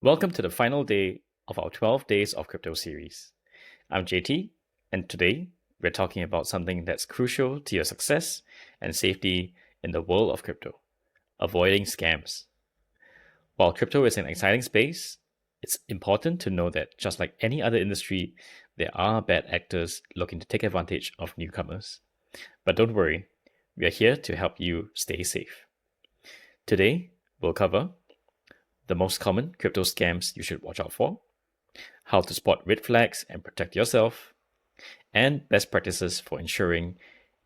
Welcome to the final day of our 12 Days of Crypto series. I'm JT, and today we're talking about something that's crucial to your success and safety in the world of crypto: avoiding scams. While crypto is an exciting space, it's important to know that just like any other industry, there are bad actors looking to take advantage of newcomers. But don't worry, we are here to help you stay safe. Today, we'll cover the most common crypto scams you should watch out for, how to spot red flags and protect yourself, and best practices for ensuring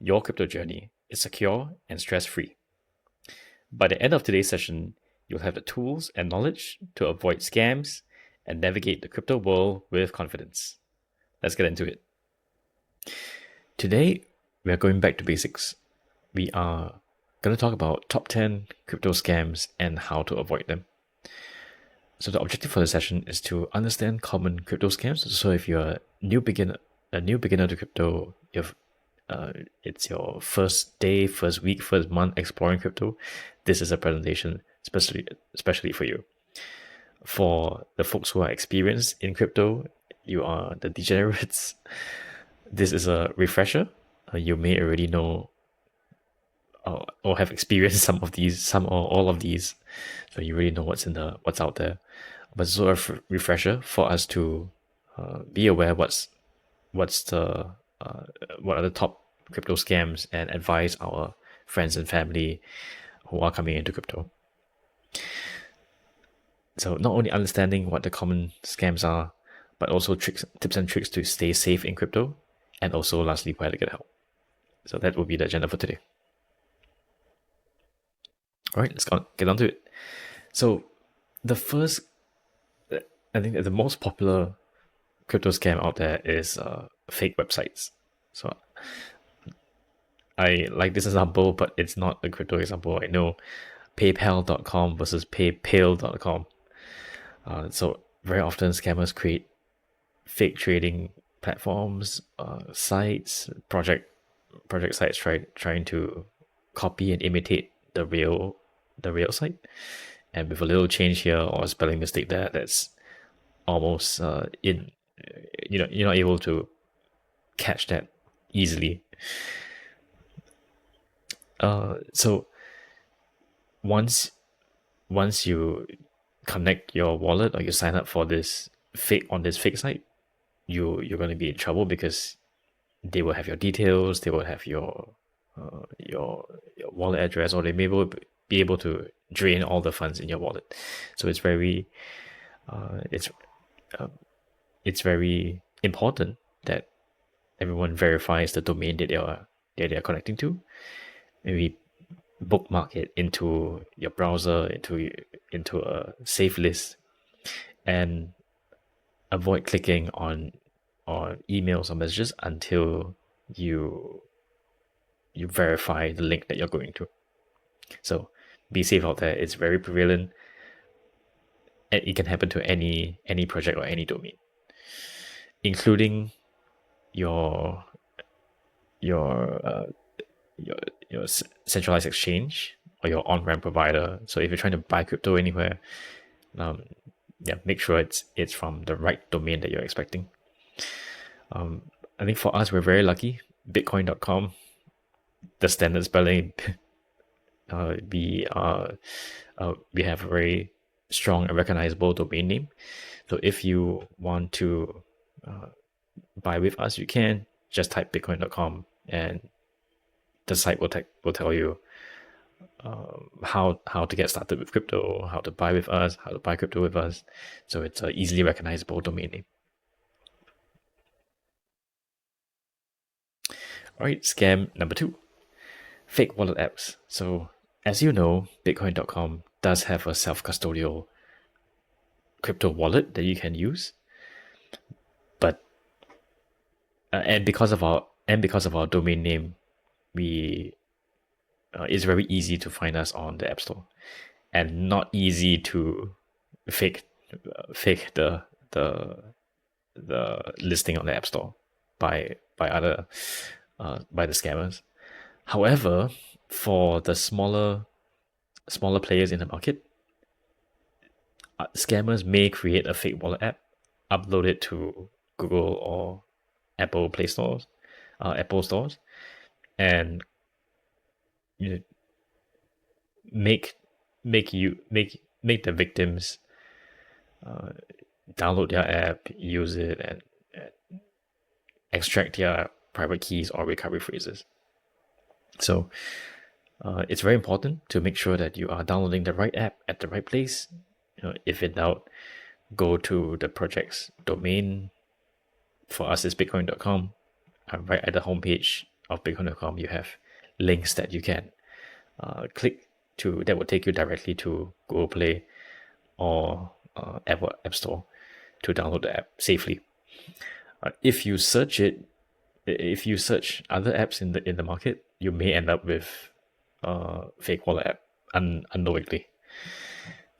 your crypto journey is secure and stress free. By the end of today's session, you'll have the tools and knowledge to avoid scams and navigate the crypto world with confidence. Let's get into it. Today, we are going back to basics. We are going to talk about top 10 crypto scams and how to avoid them. So the objective for the session is to understand common crypto scams. So if you're a new beginner to crypto, it's your first day, first week, first month exploring crypto, this is a presentation especially for you. For the folks who are experienced in crypto, you are the degenerates. This is a refresher. You may already know or have experienced some or all of these, so you really know what's out there. But it's sort of refresher for us to be aware what are the top crypto scams and advise our friends and family who are coming into crypto. So not only understanding what the common scams are, but also tips and tricks to stay safe in crypto, and also lastly, where to get help. So that will be the agenda for today. All right, let's get on to it. So the first, I think the most popular crypto scam out there is fake websites. So I like this example, but it's not a crypto example. I know PayPal.com versus PayPal.com. So very often scammers create fake trading platforms, sites, project sites trying to copy and imitate the real site, and with a little change here or a spelling mistake there, that's almost you're not able to catch that easily. So once you connect your wallet or you sign up for this fake site, you're going to be in trouble because they will have your details, they will have your wallet address, or they may be able to drain all the funds in your wallet. So it's very it's very important that everyone verifies the domain that they are connecting to. Maybe bookmark it into your browser, into a safe list, and avoid clicking on emails or messages until you verify the link that you're going to. So be safe out there. It's very prevalent, and it can happen to any project or any domain, including your centralized exchange or your on-ramp provider. So if you're trying to buy crypto anywhere, make sure it's from the right domain that you're expecting. I think for us, we're very lucky. Bitcoin.com, the standard spelling. We have a very strong and recognizable domain name. So if you want to buy with us, you can just type bitcoin.com and the site will tell you how to get started with crypto, how to buy with us, how to buy crypto with us. So it's an easily recognizable domain name. All right, scam number 2, fake wallet apps. So as you know, bitcoin.com does have a self-custodial crypto wallet that you can use, but and because of our domain name, it's very easy to find us on the App Store, and not easy to fake the listing on the App Store by the scammers. However, for the smaller players in the market, scammers may create a fake wallet app, upload it to Google or Apple Play stores, Apple stores, and you know, make make the victims download their app, use it, and extract their private keys or recovery phrases. So it's very important to make sure that you are downloading the right app at the right place. If in doubt, go to the project's domain. For us, it's bitcoin.com. Right at the homepage of bitcoin.com, you have links that you can click to, that will take you directly to Google Play or Apple App Store to download the app safely. If you search other apps in the market, you may end up with fake wallet app unknowingly.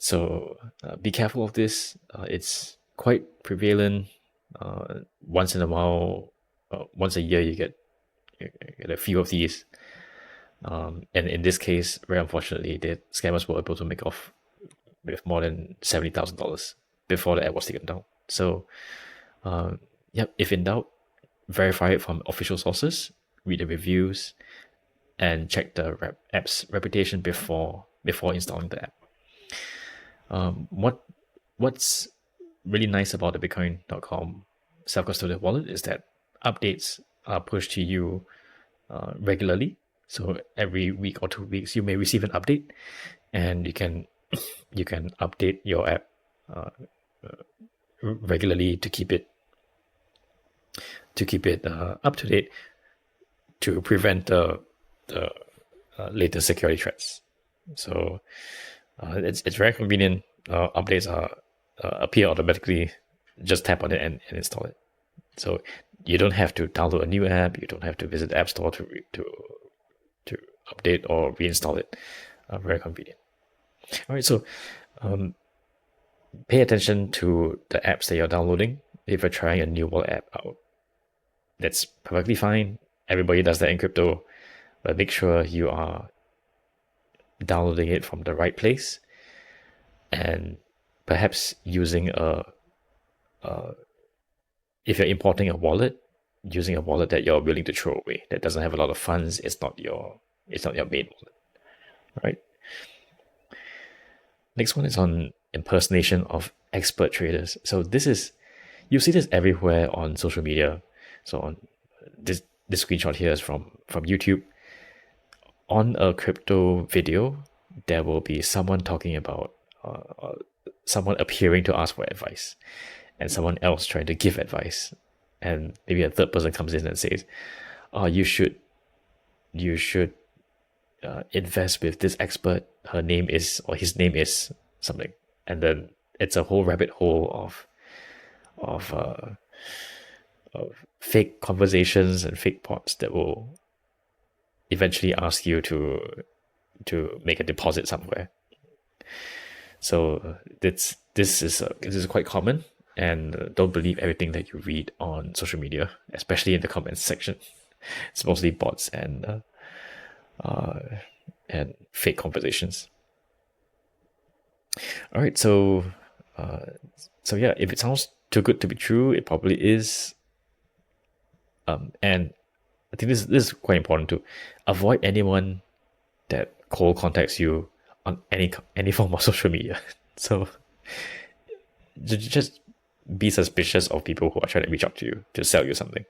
So be careful of this. It's quite prevalent. Once in a while, once a year, you get a few of these. And in this case, very unfortunately, the scammers were able to make off with more than $70,000 before the app was taken down. So, if in doubt, verify it from official sources, read the reviews, and check the app's reputation before installing the app. What's really nice about the Bitcoin.com self-custodial wallet is that updates are pushed to you regularly. So every week or 2 weeks, you may receive an update, and you can update your app regularly to keep it up to date, to prevent the latest security threats. So it's very convenient. Updates appear automatically. Just tap on it and install it. So you don't have to download a new app. You don't have to visit the App Store to update or reinstall it. Very convenient. All right, so pay attention to the apps that you're downloading. If you're trying a new wallet app out, that's perfectly fine. Everybody does that in crypto, but make sure you are downloading it from the right place, and perhaps using if you're importing a wallet, using a wallet that you're willing to throw away, that doesn't have a lot of funds. It's not your main wallet, right? Next one is on impersonation of expert traders. So you see this everywhere on social media. So on this screenshot here is from YouTube. On a crypto video, there will be someone talking about someone appearing to ask for advice, and someone else trying to give advice, and maybe a third person comes in and says, "Oh, you should invest with this expert. Her name is, or his name is something," and then it's a whole rabbit hole of fake conversations and fake pots that will eventually ask you to make a deposit somewhere. So this is quite common, and don't believe everything that you read on social media, especially in the comments section. It's mostly bots and fake conversations. All right, so yeah, if it sounds too good to be true, it probably is. And I think this is quite important to avoid anyone that cold contacts you on any form of social media. So just be suspicious of people who are trying to reach out to you to sell you something.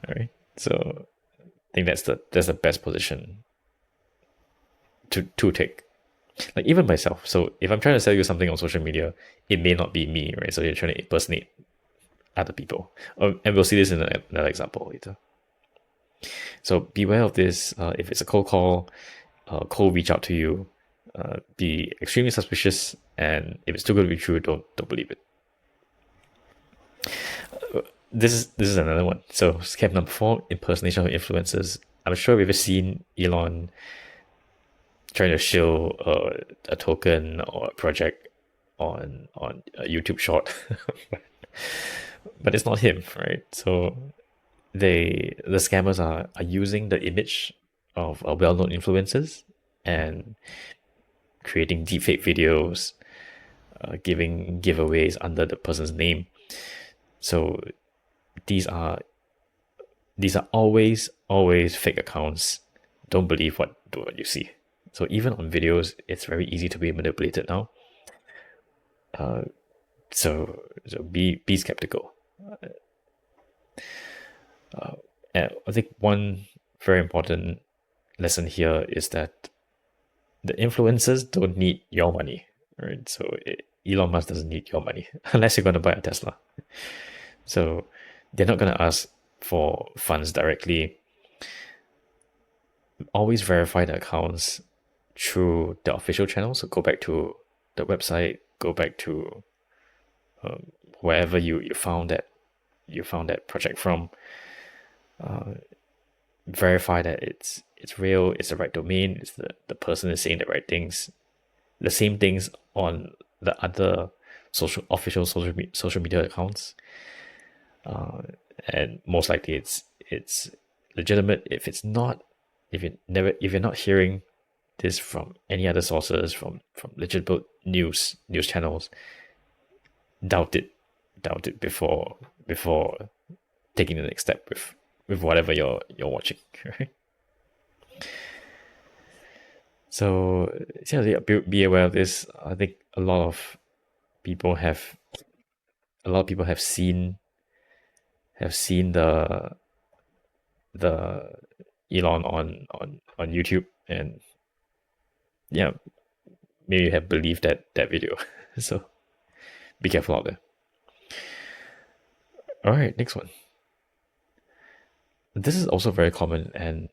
All right. So I think that's the best position to take. Like even myself. So if I'm trying to sell you something on social media, it may not be me, right? So you're trying to impersonate other people. And we'll see this in another example later. So beware of this. If it's a cold call, cold reach out to you, be extremely suspicious, and if it's too good to be true, don't believe it. This is another one. So scam number 4, impersonation of influencers. I'm sure we've seen Elon trying to shill a token or a project on a YouTube short, but it's not him, right? So the scammers are using the image of well-known influencers and creating deepfake videos, giving giveaways under the person's name. So these are always fake accounts. Don't believe what you see. So even on videos, it's very easy to be manipulated now. So be skeptical. And I think one very important lesson here is that the influencers don't need your money, right? So Elon Musk doesn't need your money unless you're going to buy a Tesla. So they're not going to ask for funds directly. Always verify the accounts through the official channel. So go back to the website, go back to wherever you found that project from. Verify that it's real, it's the right domain, it's the person is saying the right things, the same things on the other official social media accounts, and most likely it's legitimate. If it's not, if you're not hearing this from any other sources, from legitimate news channels, doubt it before taking the next step with whatever you're watching, right? So yeah, be aware of this. I think a lot of people have seen the Elon on YouTube, and yeah, maybe have believed that video. So be careful out there. All right, next one. This is also very common, and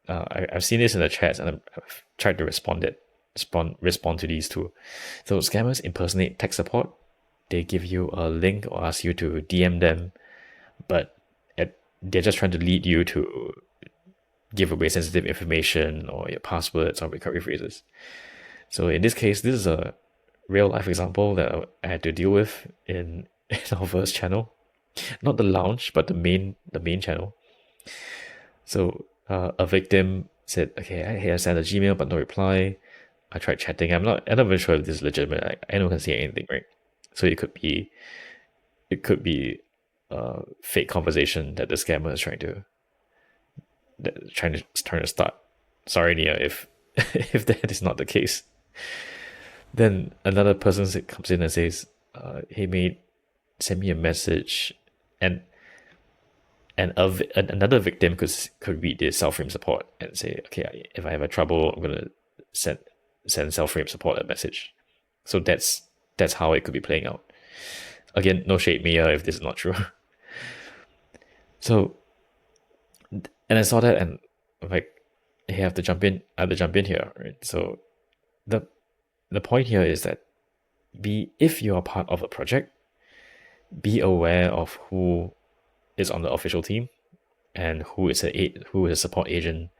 I've seen this in the chats, and I've tried to respond to these too. So scammers impersonate tech support. They give you a link or ask you to DM them, but they're just trying to lead you to give away sensitive information or your passwords or recovery phrases. So in this case, this is a real life example that I had to deal with in our first channel, not the lounge, but the main channel. So a victim said, "Okay, I sent a Gmail but no reply. I tried chatting. I'm not even sure if this is legitimate. Anyone can say anything, right? So it could be a fake conversation that the scammer is trying to start. Sorry, Nia, if if that is not the case." Then another person comes in and says, "Hey mate, send me a message," and another victim could read this self-frame support and say, "Okay, if I have a trouble, I'm gonna send self-frame support a message." So that's how it could be playing out. Again, no shade, Mia, if this is not true. So, and I saw that, and I'm like, hey, I have to jump in here, right? So the point here is that if you are part of a project, be aware of who is on the official team and who is a support agent,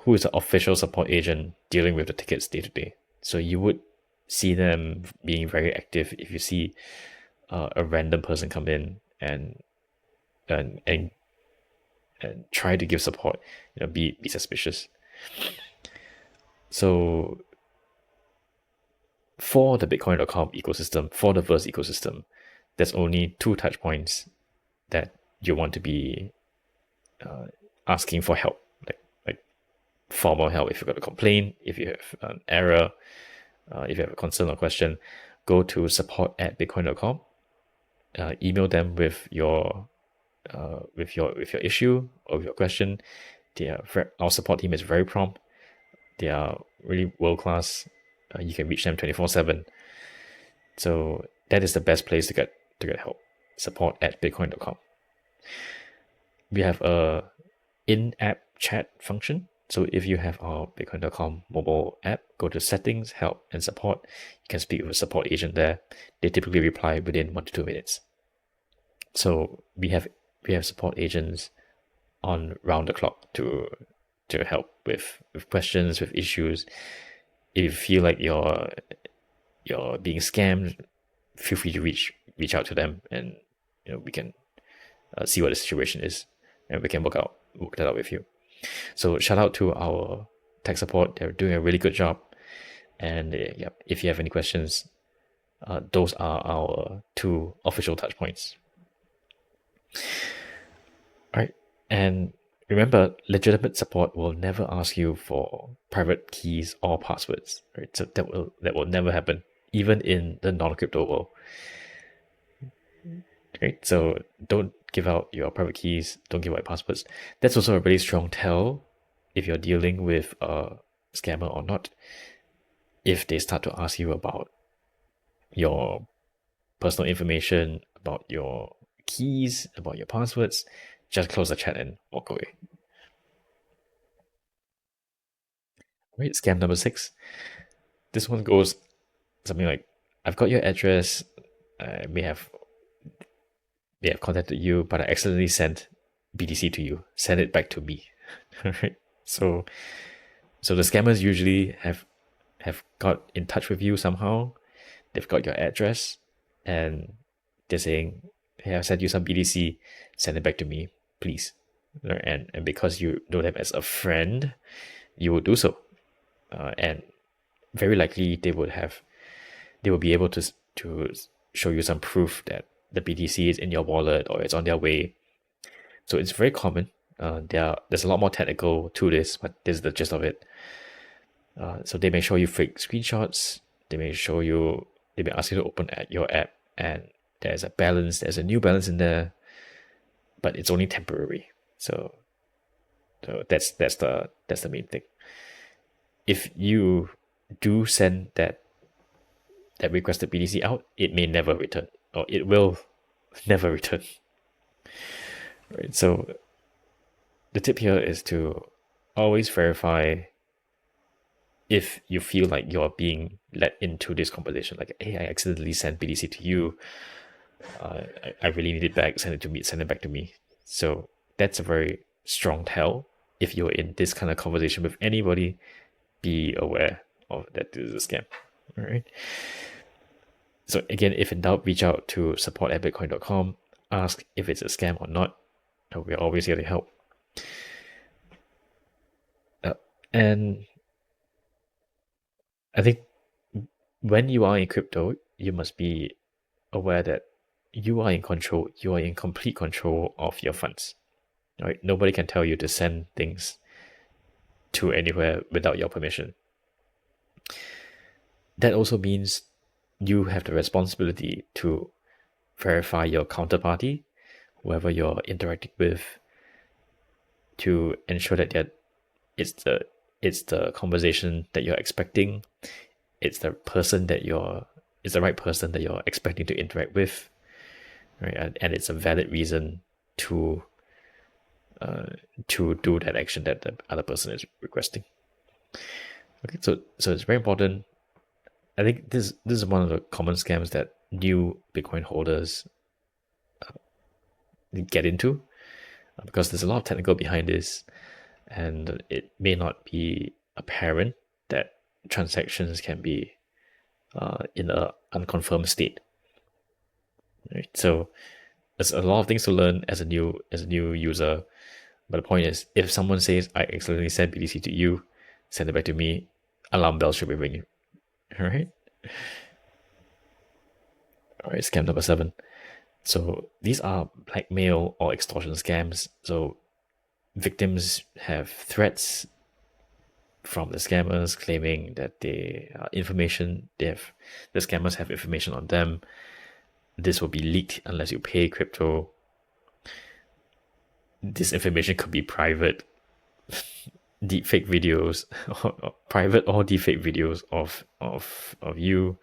who is the official support agent dealing with the tickets day to day. So you would see them being very active if you see a random person come in and try to give support. Be suspicious. So for the Bitcoin.com ecosystem, for the Verse ecosystem, there's only 2 touch points that you want to be asking for help, like formal help. If you've got a complaint, if you have an error, if you have a concern or question, go to support@bitcoin.com. Email them with your issue or with your question. Our support team is very prompt. They are really world class. You can reach them 24/7. So that is the best place to get help. Support@bitcoin.com. We have a in-app chat function. So if you have our Bitcoin.com mobile app, go to settings, help, and support. You can speak with a support agent there. They typically reply within 1 to 2 minutes. So we have support agents on round the clock to help with questions, with issues. If you feel like you're being scammed, feel free to reach out to them, and we can see what the situation is, and we can work that out with you. So shout out to our tech support. They're doing a really good job, And yeah, if you have any questions, those are our two official touch points. All right. And remember, legitimate support will never ask you for private keys or passwords. Right. So that will never happen, even in the non-crypto world. Right. So don't give out your private keys, don't give out passwords. That's also a really strong tell if you're dealing with a scammer or not. If they start to ask you about your personal information, about your keys, about your passwords, just close the chat and walk away. Right, scam number 6. This one goes something like, I've got your address, I may have contacted you, but I accidentally sent BTC to you. Send it back to me. Right? So the scammers usually have got in touch with you somehow. They've got your address and they're saying, hey, I sent you some BTC, send it back to me, please. And because you know them as a friend, you will do so. And very likely they will be able to show you some proof that the BTC is in your wallet or it's on their way. So it's very common. There's a lot more technical to this, but this is the gist of it. So they may show you fake screenshots. They may ask you to open your app, and there's a new balance in there, but it's only temporary. So that's the main thing. If you do send that requested BTC out, it may never return, or it will never return. Right. So the tip here is to always verify if you feel like you're being led into this conversation, like, hey, I accidentally sent BTC to you. I really need it back. Send it back to me. So that's a very strong tell. If you're in this kind of conversation with anybody, be aware of that this is a scam. All right. So again, if in doubt, reach out to support@bitcoin.com. Ask if it's a scam or not. We're always here to help. And I think when you are in crypto, you must be aware that you are in control. You are in complete control of your funds. Right? Nobody can tell you to send things to anywhere without your permission. That also means you have the responsibility to verify your counterparty, whoever you're interacting with, to ensure that it's the conversation that you're expecting. It's the right person that you're expecting to interact with, right? And it's a valid reason to do that action that the other person is requesting. Okay, so it's very important. I think this is one of the common scams that new Bitcoin holders get into, because there's a lot of technical behind this, and it may not be apparent that transactions can be in an unconfirmed state. Right? So there's a lot of things to learn as a new user. But the point is, if someone says, I accidentally sent BTC to you, send it back to me, alarm bells should be ringing. All right. All right. Scam number 7. So these are blackmail or extortion scams. So victims have threats from the scammers claiming that the scammers have information on them. This will be leaked unless you pay crypto. This information could be private, deepfake videos, or private or deepfake videos of you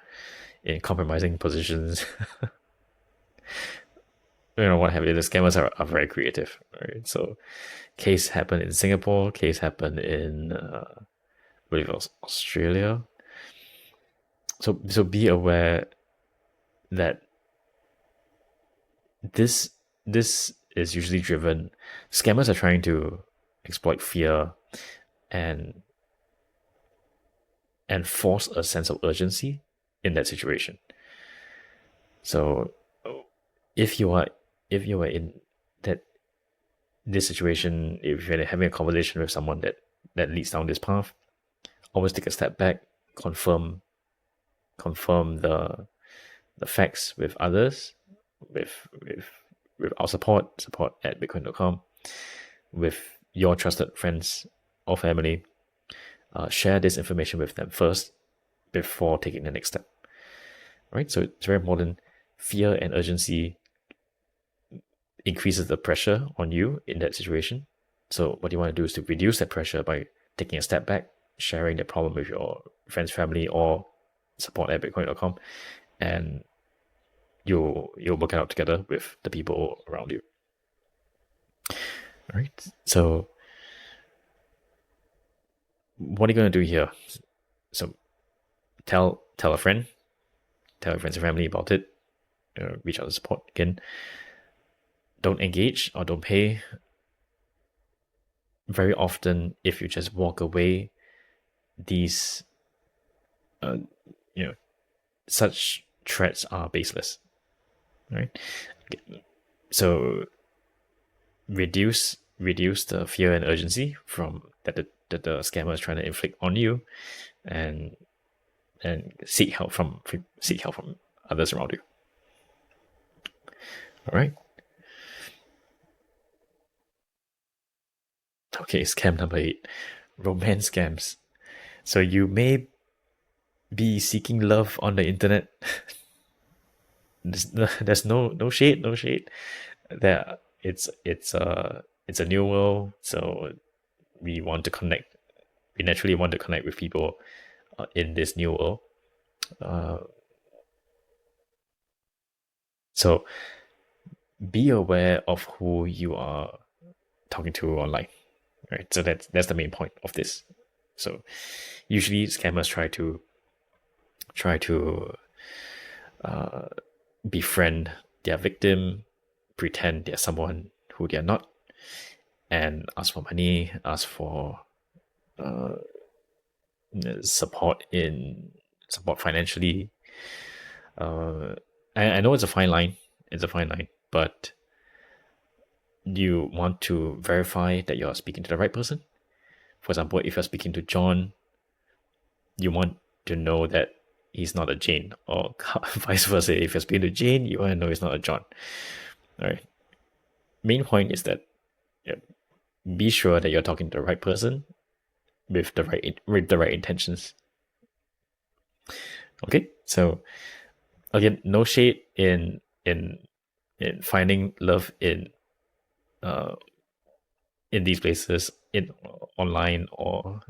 in compromising positions. What have you. The scammers are very creative, right? So, case happened in Singapore. Case happened in I believe it was Australia. So be aware that this is usually driven. Scammers are trying to exploit fear and force a sense of urgency in that situation. So if you are in this situation, if you're having a conversation with someone that leads down this path, always take a step back, confirm the facts with others, with our support at bitcoin.com, with your trusted friends or family. Share this information with them first before taking the next step. Right? So it's very important. Fear and urgency increases the pressure on you in that situation. So what you want to do is to reduce that pressure by taking a step back, sharing the problem with your friends, family, or support at bitcoin.com, and you'll work it out together with the people around you. All right. So what are you going to do here? So tell a friend, tell your friends and family about it. Reach out to support again. Don't engage or don't pay. Very often, if you just walk away, these such threats are baseless, right? So reduce the fear and urgency from that the scammer is trying to inflict on you, and seek help from others around you. All right. Okay, scam number 8, romance scams. So you may be seeking love on the internet. There's no shade. There, it's a new world, so we want to connect. We naturally want to connect with people in this new world. So be aware of who you are talking to online, right? So that's the main point of this. So usually scammers try to befriend their victim, pretend they're someone who they're not, and ask for money, ask for support financially. I know it's a fine line. But you want to verify that you're speaking to the right person. For example, if you're speaking to John, you want to know that he's not a Jane, or vice versa. If you're speaking to Jane, you want to know he's not a John. All right. Main point is that be sure that you're talking to the right person with the right intentions. Okay, so again, no shade in finding love in these places, in online or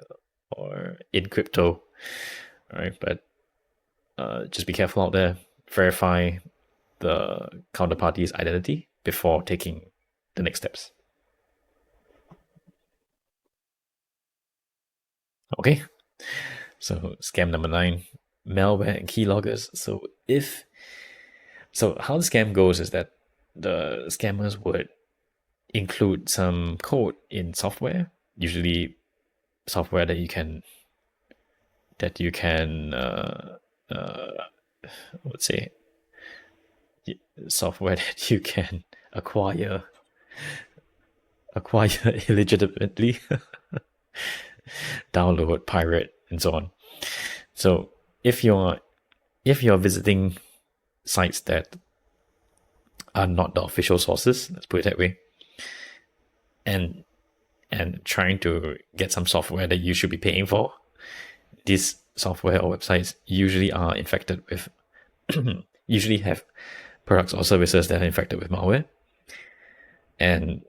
in crypto. All right, but just be careful out there. Verify the counterparty's identity before taking the next steps. Okay, so scam number 9, malware and keyloggers. So how the scam goes is that the scammers would include some code in software, usually software that you can let's say software that you can acquire illegitimately, download, pirate, and so on. So if you're visiting sites that are not the official sources, let's put it that way, and trying to get some software that you should be paying for, these software or websites usually are infected with usually have products or services that are infected with malware, and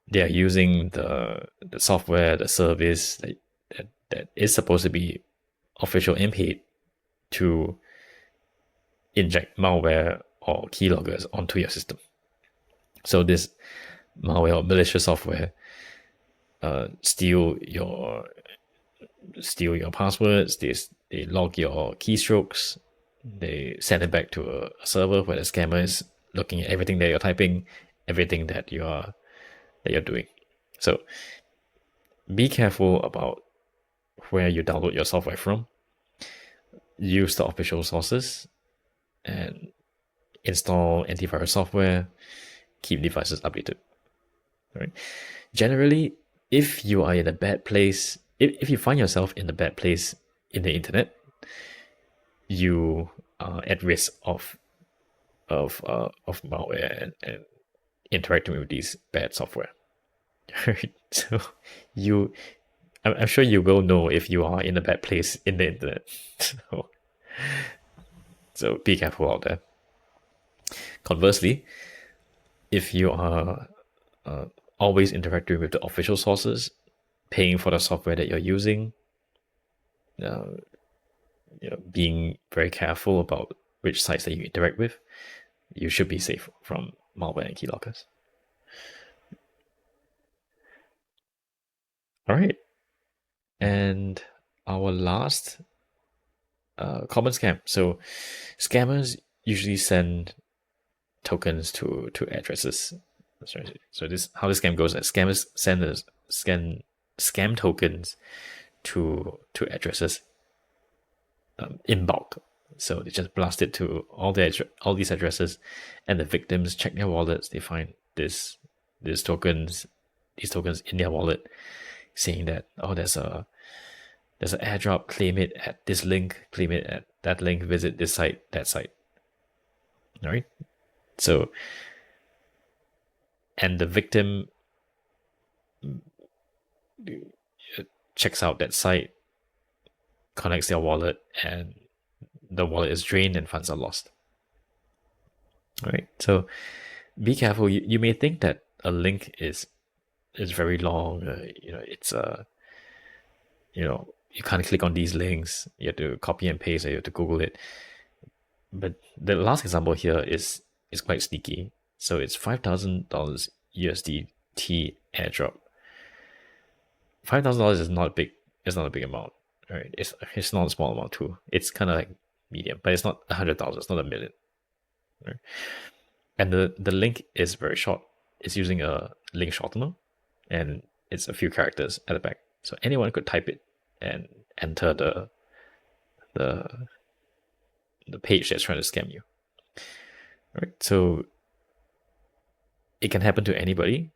they are using the software, the service that is supposed to be official and paid to inject malware or keyloggers onto your system. So this malware or malicious software steal your passwords, they log your keystrokes, they send it back to a server where the scammer is looking at everything that you're typing, everything that you're doing. So be careful about where you download your software from. Use the official sources and install antivirus software. Keep devices updated. All right. Generally, if you are in a bad place, if you find yourself in a bad place in the internet, you are at risk of malware and interacting with these bad software. Right? So you, I'm sure you will know if you are in a bad place in the internet. So be careful out there. Conversely, if you are always interacting with the official sources, paying for the software that you're using, uh, being very careful about which sites that you interact with, you should be safe from malware and keyloggers. All right. And our last common scam. So scammers usually send tokens to addresses. Sorry. So this how this scam goes. Scammers send scam tokens to addresses in bulk. So they just blast it to all these addresses, and the victims check their wallets. They find these tokens in their wallet, saying that there's an airdrop. Claim it at this link. Claim it at that link. Visit this site, that site. All right. So, and the victim checks out that site, connects their wallet, and the wallet is drained and funds are lost. All right. So be careful. You may think that a link is very long. It's you can't click on these links. You have to copy and paste. Or you have to Google it. But the last example here is quite sneaky. So it's $5,000 USDT airdrop. $5,000 is not big. It's not a big amount, right? It's not a small amount too. It's kind of like medium, but it's not 100,000. It's not a million, right? And the link is very short. It's using a link shortener, and it's a few characters at the back, so anyone could type it and enter the page that's trying to scam you. All right, so it can happen to anybody,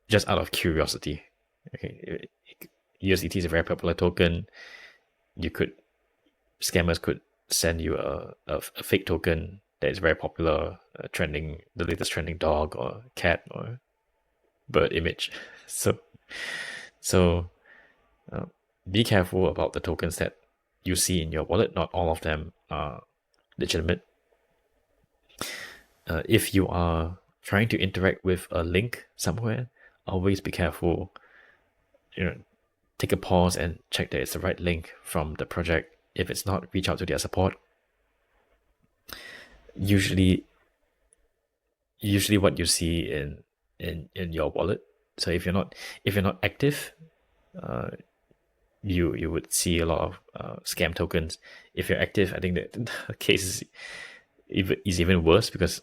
just out of curiosity. Okay, USDT is a very popular token. Scammers could send you a fake token that is very popular, the latest trending dog or cat or bird image. So be careful about the tokens that you see in your wallet. Not all of them are legitimate. If you are trying to interact with a link somewhere, always be careful. Take a pause and check that it's the right link from the project. If it's not, reach out to their support. Usually what you see in your wallet. So if you're not active, you would see a lot of scam tokens. If you're active, I think that the case is even worse, because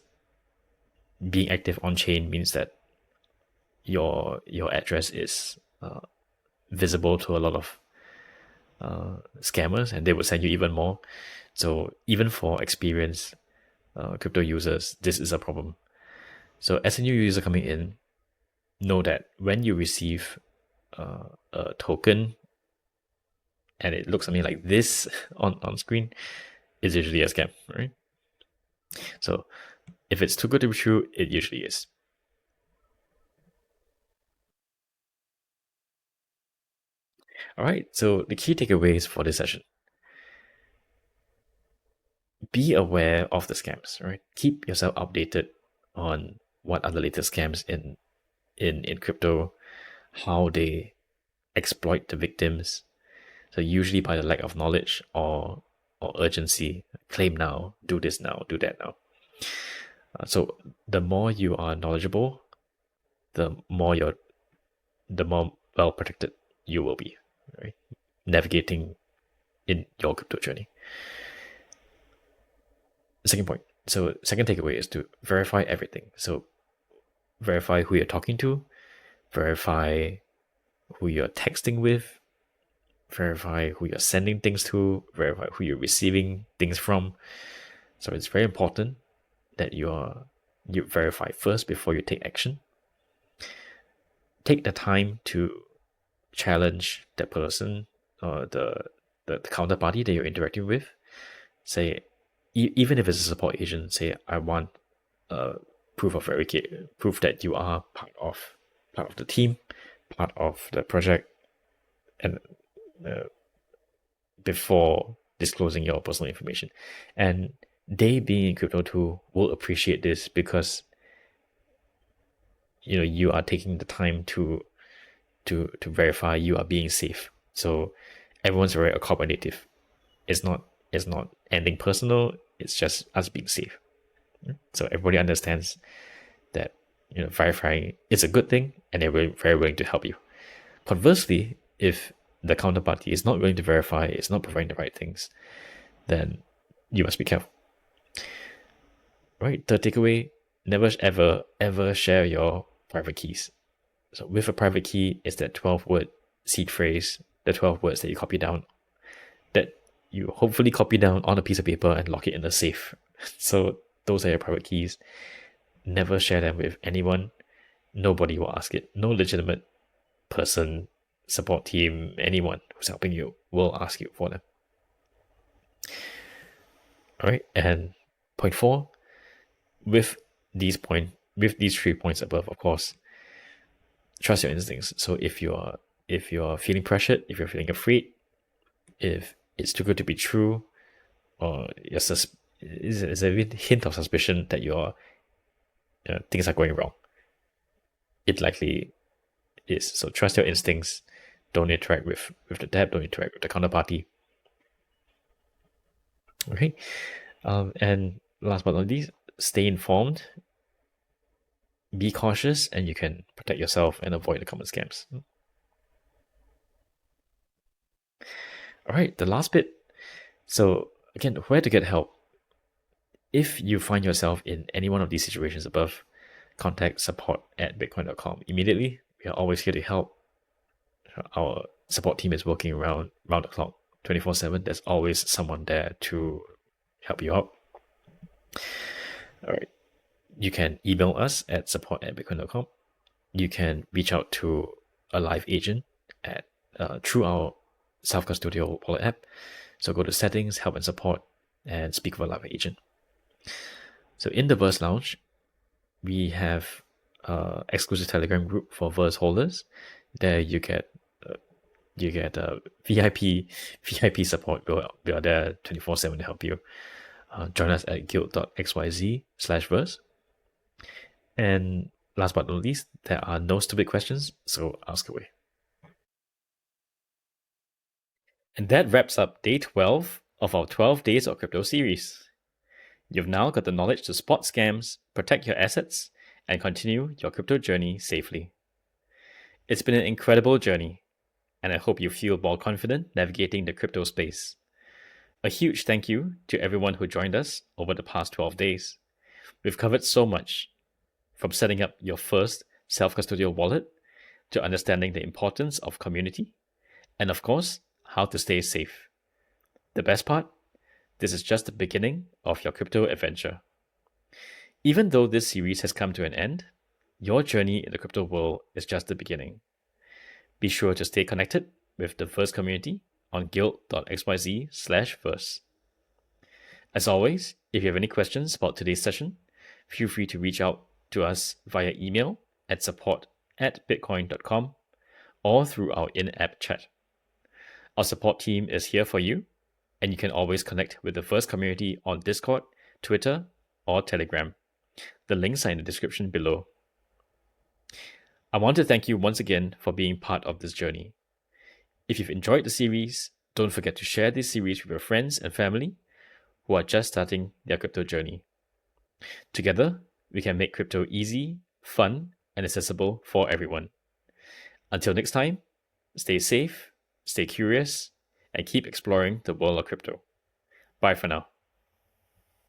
being active on chain means that your address is visible to a lot of scammers, and they will send you even more. So even for experienced crypto users, this is a problem. So as a new user coming in, know that when you receive a token and it looks something like this on screen, it's usually a scam, right? So if it's too good to be true, it usually is. All right, so the key takeaways for this session: be aware of the scams, right? Keep yourself updated on what are the latest scams in crypto, how they exploit the victims. So usually by the lack of knowledge or urgency, claim now, do this now, do that now. So the more you are knowledgeable, the more well protected you will be, right? Navigating in your crypto journey. Second point. So second takeaway is to verify everything. So verify who you're talking to, verify who you're texting with, verify who you're sending things to, verify who you're receiving things from. So it's very important that you verify first before you take action. Take the time to challenge that person or the counterparty that you're interacting with. say, even if it's a support agent, say, I want proof that you are part of the team, part of the project, and before disclosing your personal information. And they, being in crypto too, will appreciate this because you are taking the time to verify you are being safe. So everyone's very accommodative. It's not anything personal. It's just us being safe. So everybody understands that verifying is a good thing, and they're very willing to help you. Conversely, if the counterparty is not willing to verify, is not providing the right things, then you must be careful. Right? Third takeaway: never ever share your private keys. So with a private key, it's that 12-word seed phrase, the 12 words that you copy down, that you hopefully copy down on a piece of paper and lock it in the safe. So those are your private keys. Never share them with anyone. Nobody will ask it. No legitimate person, support team, anyone who's helping you will ask you for them. All right, and point 4, with these 3 points above, of course, trust your instincts. So if you're feeling pressured, if you're feeling afraid, if it's too good to be true, or there's a hint of suspicion that things are going wrong, it likely is. So trust your instincts. Don't interact with the debt. Don't interact with the counterparty. Okay. And last but not least, stay informed, be cautious, and you can protect yourself and avoid the common scams. All right, the last bit. So again, where to get help? If you find yourself in any one of these situations above, contact support@bitcoin.com immediately. We are always here to help. Our support team is working round the clock, 24/7. There's always someone there to help you out. All right. You can email us at support@bitcoin.com. You can reach out to a live agent through our self-custodial wallet app. So go to settings, help and support, and speak with a live agent. So in the Verse Lounge, we have exclusive Telegram group for Verse holders. There you get VIP support. We are there 24/7 to help you. Join us at guild.xyz/verse. And last but not least, there are no stupid questions, so ask away. And that wraps up day 12 of our 12 Days of Crypto series. You've now got the knowledge to spot scams, protect your assets, and continue your crypto journey safely. It's been an incredible journey, and I hope you feel more confident navigating the crypto space. A huge thank you to everyone who joined us over the past 12 days. We've covered so much, from setting up your first self-custodial wallet to understanding the importance of community, and of course, how to stay safe. The best part? This is just the beginning of your crypto adventure. Even though this series has come to an end, your journey in the crypto world is just the beginning. Be sure to stay connected with the Verse community on guild.xyz/verse. As always, if you have any questions about today's session, feel free to reach out to us via email at support@bitcoin.com or through our in-app chat. Our support team is here for you, and you can always connect with the Verse community on Discord, Twitter, or Telegram. The links are in the description below. I want to thank you once again for being part of this journey. If you've enjoyed the series, don't forget to share this series with your friends and family who are just starting their crypto journey. Together, we can make crypto easy, fun, and accessible for everyone. Until next time, stay safe, stay curious, and keep exploring the world of crypto. Bye for now.